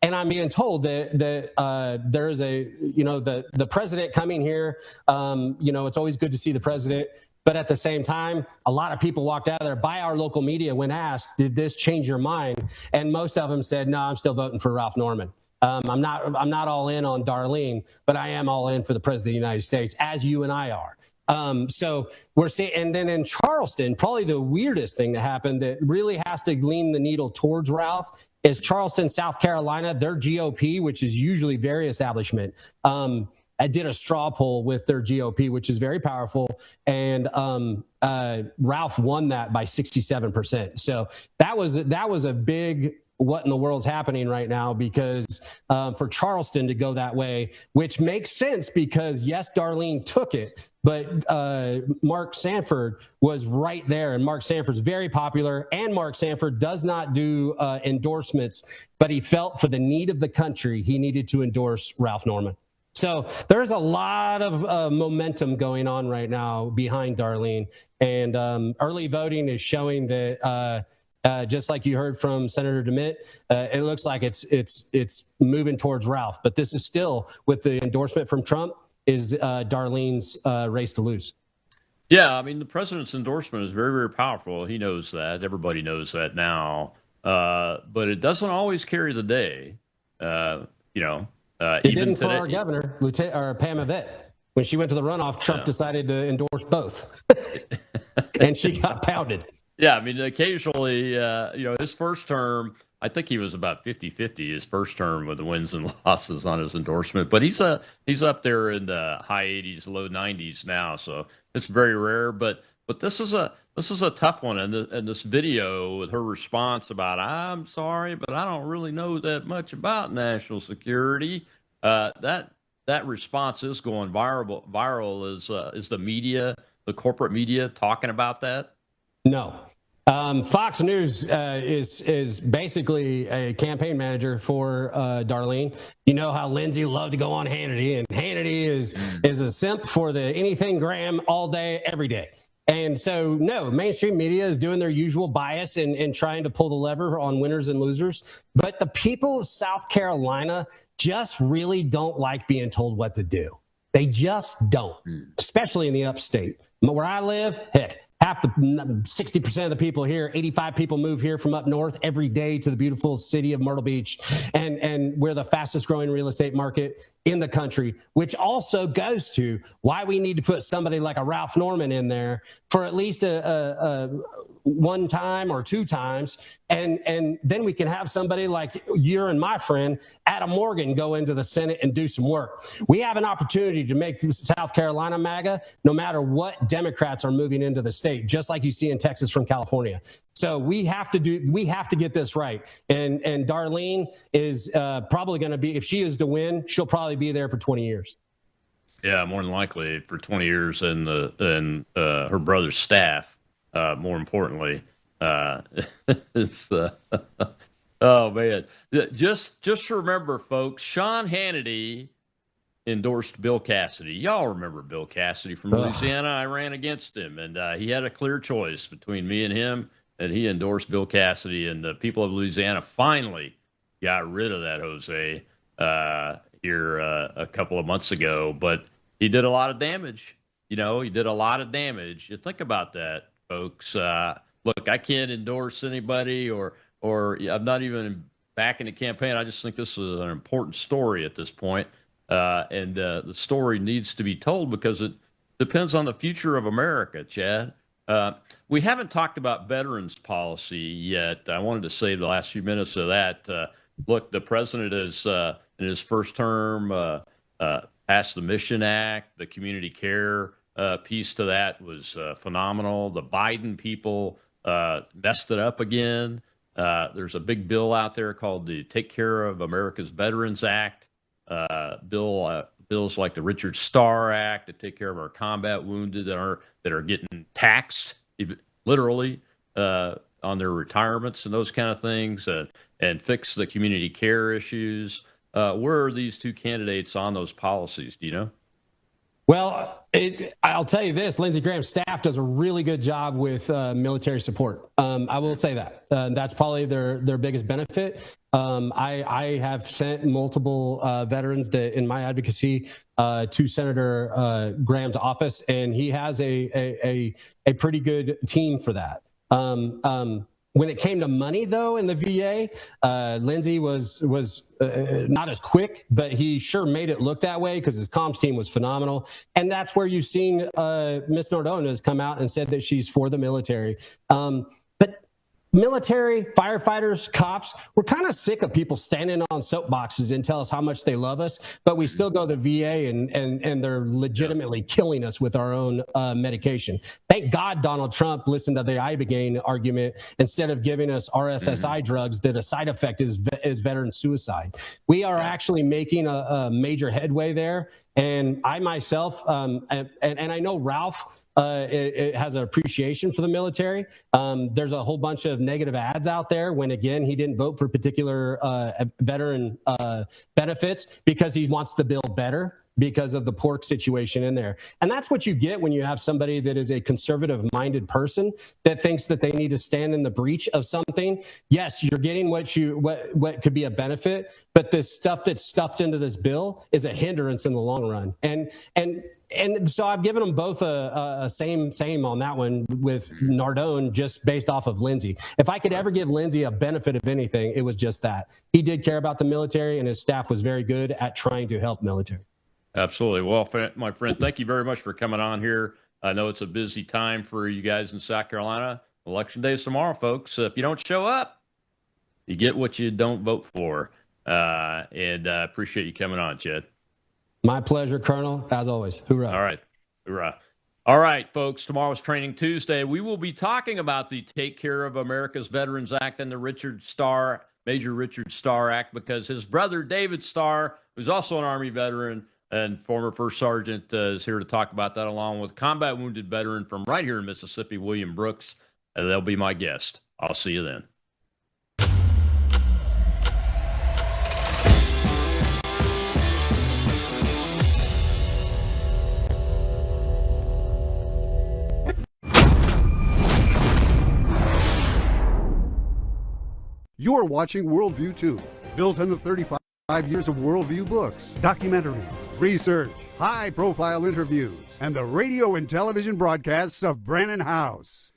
And I'm being told that there is the president coming here. It's always good to see the president. But at the same time, a lot of people walked out of there by our local media when asked, did this change your mind? And most of them said, no, I'm still voting for Ralph Norman. I'm not all in on Darlene, but I am all in for the president of the United States, as you and I are. So we're seeing, and then in Charleston, probably the weirdest thing that happened that really has to lean the needle towards Ralph is Charleston, South Carolina. Their GOP, which is usually very establishment, I did a straw poll with their GOP, which is very powerful, and Ralph won that by 67%. So that was a big what in the world's happening right now, because for Charleston to go that way, which makes sense because yes, Darlene took it, but Mark Sanford was right there, and Mark Sanford's very popular, and Mark Sanford does not do endorsements, but he felt for the need of the country, he needed to endorse Ralph Norman. So there's a lot of momentum going on right now behind Darlene, and early voting is showing that just like you heard from Senator DeMint, it looks like it's moving towards Ralph. But this is still with the endorsement from Trump. Darlene's race to lose. Yeah, I mean, the president's endorsement is very, very powerful. He knows that. Everybody knows that now. But it doesn't always carry the day. You know, It even didn't for today. our governor, Pam Yvette. When she went to the runoff, Trump decided to endorse both, and she got pounded. Yeah, I mean, occasionally, his first term, I think he was about 50-50 his first term with the wins and losses on his endorsement. But he's up there in the high 80s, low 90s now, so it's very rare. But this is a tough one, and this video with her response about I'm sorry, but I don't really know that much about national security. That response is going viral. Is the media, the corporate media, talking about that? No. Fox News is basically a campaign manager for Darlene. You know how Lindsay loved to go on Hannity, and Hannity is a simp for the anything Graham all day, every day. And so, no, mainstream media is doing their usual bias and trying to pull the lever on winners and losers. But the people of South Carolina just really don't like being told what to do. They just don't, especially in the upstate. Where I live, heck, 60% of the people here, 85 people move here from up north every day to the beautiful city of Myrtle Beach. And we're the fastest growing real estate market in the country, which also goes to why we need to put somebody like a Ralph Norman in there for at least a one time or two times. And then we can have somebody like you and my friend, Adam Morgan, go into the Senate and do some work. We have an opportunity to make South Carolina MAGA, no matter what Democrats are moving into the state, just like you see in Texas from California. So we have to get this right. And Darlene is probably going to be, if she is to win, she'll probably be there for 20 years. Yeah, more than likely for 20 years, and her brother's staff. More importantly, it's oh man, just remember, folks. Sean Hannity endorsed Bill Cassidy. Y'all remember Bill Cassidy from Louisiana? I ran against him, and he had a clear choice between me and him, and he endorsed Bill Cassidy. And the people of Louisiana finally got rid of that Jose here a couple of months ago. But he did a lot of damage. He did a lot of damage. You think about that, folks. Look, I can't endorse anybody, or I'm not even backing the campaign. I just think this is an important story at this point. And the story needs to be told because it depends on the future of America, Chad. We haven't talked about veterans policy yet. I wanted to save the last few minutes of that. Look, the president is in his first term passed the Mission Act. The community care piece to that was phenomenal. The Biden people messed it up again. There's a big bill out there called the Take Care of America's Veterans Act. Bills like the Richard Starr Act to take care of our combat wounded that are getting taxed literally on their retirements and those kind of things, and fix the community care issues. Where are these two candidates on those policies? Do you know? Well, I'll tell you this, Lindsey Graham's staff does a really good job with military support. I will say that. That's probably their biggest benefit. I have sent multiple veterans in my advocacy to Senator Graham's office, and he has a pretty good team for that. When it came to money, though, in the VA, Lindsey was not as quick, but he sure made it look that way because his comms team was phenomenal. And that's where you've seen Ms. Nordona come out and said that she's for the military. But military, firefighters, cops, we're kind of sick of people standing on soapboxes and tell us how much they love us, but we still go to the VA and they're legitimately killing us with our own medication. Thank God Donald Trump listened to the Ibogaine argument instead of giving us RSSI drugs that a side effect is veteran suicide. We are actually making a major headway there. And I myself, and I know Ralph it has an appreciation for the military. There's a whole bunch of negative ads out there when, again, he didn't vote for particular veteran benefits because he wants to build better. because of the pork situation in there. And that's what you get when you have somebody that is a conservative-minded person that thinks that they need to stand in the breach of something. Yes, you're getting what could be a benefit, but the stuff that's stuffed into this bill is a hindrance in the long run. And so I've given them both a same on that one with Nardone, just based off of Lindsey. If I could ever give Lindsey a benefit of anything, it was just that. He did care about the military, and his staff was very good at trying to help military. Absolutely. Well, my friend, thank you very much for coming on here. I know it's a busy time for you guys in South Carolina. Election day is tomorrow, folks. If you don't show up, you get what you don't vote for. And appreciate you coming on, Chad. My pleasure, Colonel, as always. Hoorah. All right. Hoorah. All right, folks. Tomorrow's Training Tuesday. We will be talking about the Take Care of America's Veterans Act and the Major Richard Starr Act, because his brother, David Starr, who's also an Army veteran and former first sergeant, is here to talk about that, along with combat wounded veteran from right here in Mississippi, William Brooks. And they'll be my guest. I'll see you then. You're watching Worldview 2, built on the 35 years of Worldview books, documentaries, research, high-profile interviews, and the radio and television broadcasts of Brannon House.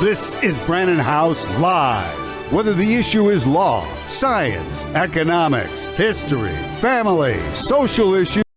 This is Brannon House Live. Whether the issue is law, science, economics, history, family, social issues,